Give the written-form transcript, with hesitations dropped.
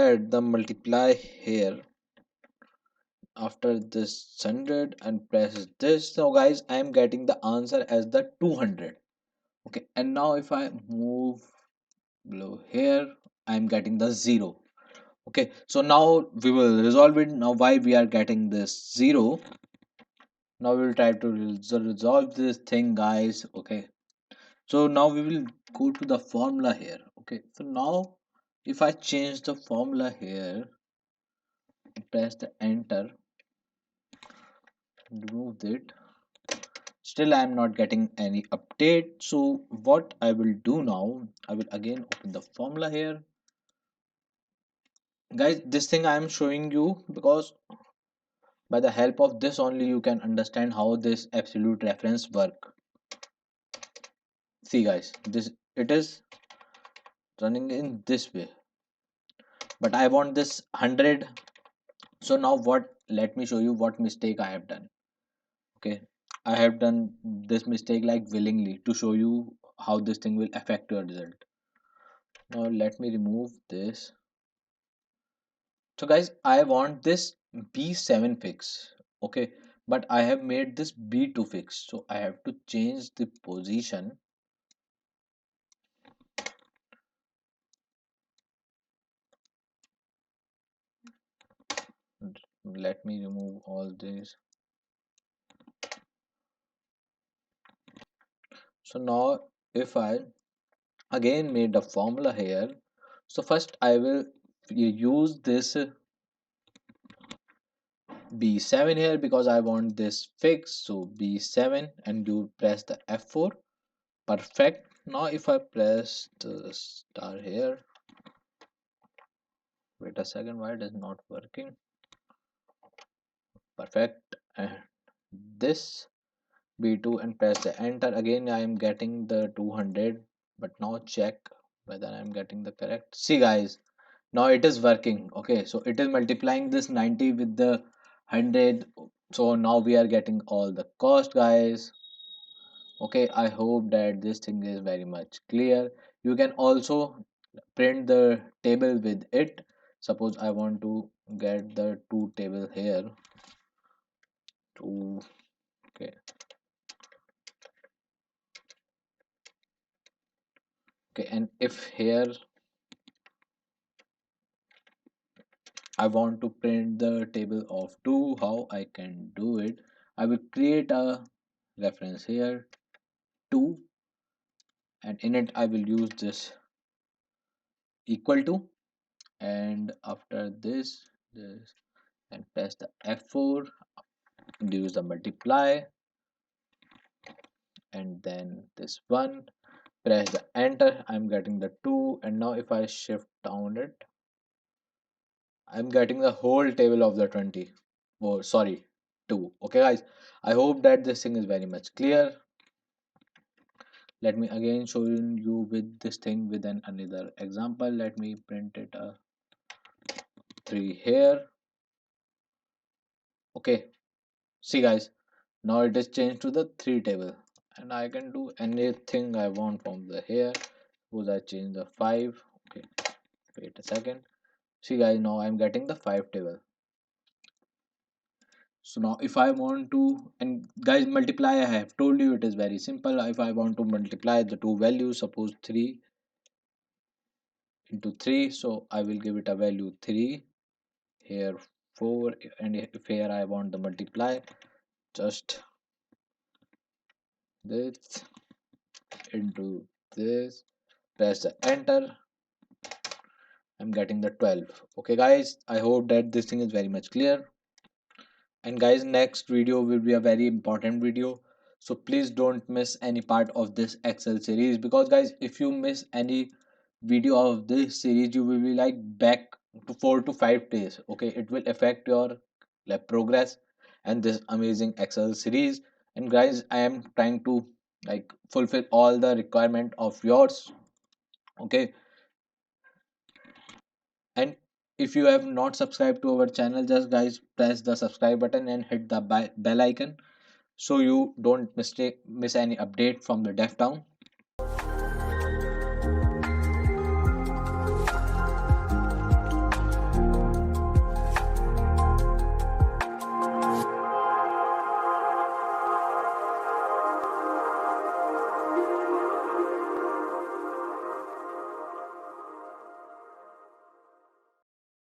add the multiply here after this 100 and press this. So guys, I am getting the answer as the 200. Okay, and now if I move below here, I am getting the 0. Okay, so now we will resolve it. Now why we are getting this 0? Now we will try to resolve this thing, guys. Okay, so now we will go to the formula here. Okay, so now if I change the formula here, press the enter, remove it, still I am not getting any update. So what I will do now, I will again open the formula here. Guys, this thing I am showing you because by the help of this only you can understand how this absolute reference work. See guys, this it is running in this way, but I want this 100. So now what, let me show you what mistake I have done. Okay, I have done this mistake like willingly to show you how this thing will affect your result. Now let me remove this. So guys, I want this b7 fix. Okay, but I have made this b2 fix, so I have to change the position. Let me remove all this. So now if I again made a formula here, so first I will use this b7 here because I want this fixed. So b7 and you press the f4. Perfect. Now if I press the star here, wait a second, why it is not working? Perfect. And this b2 and press the enter, again I am getting the 200. But now check whether I am getting the correct. See guys, now it is working. Okay, so it is multiplying this 90 with the 100. So now we are getting all the cost, guys. Okay, I hope that this thing is very much clear. You can also print the table with it. Suppose I want to get the two table here. Two. Okay, okay, and if here I want to print the table of 2, how I can do it? I will create a reference here, 2, and in it I will use this equal to, and after this and press the F4, use the multiply, and then this one, press the enter. I'm getting the 2, and now if I shift down it, I'm getting the whole table of the 20. Oh, sorry, 2. Okay, guys, I hope that this thing is very much clear. Let me again show you with this thing with an another example. Let me print it a 3 here. Okay, see guys, now it is changed to the 3 table, and I can do anything I want from the here. Suppose I change the 5. Okay, wait a second. See guys, now I'm getting the 5 table. So now if I want to, and guys, multiply, I have told you it is very simple. If I want to multiply the two values, suppose 3 into 3, so I will give it a value 3, here 4, and if here I want the multiply, just this into this, press the enter, I'm getting the 12. Okay guys, I hope that this thing is very much clear. And guys, next video will be a very important video, so please don't miss any part of this Excel series, because guys, if you miss any video of this series, you will be like back to 4 to 5 days. Okay, it will affect your like progress and this amazing Excel series. And guys, I am trying to like fulfill all the requirement of yours. Okay, and if you have not subscribed to our channel, just guys press the subscribe button and hit the bell icon so you don't miss any update from the DevTown.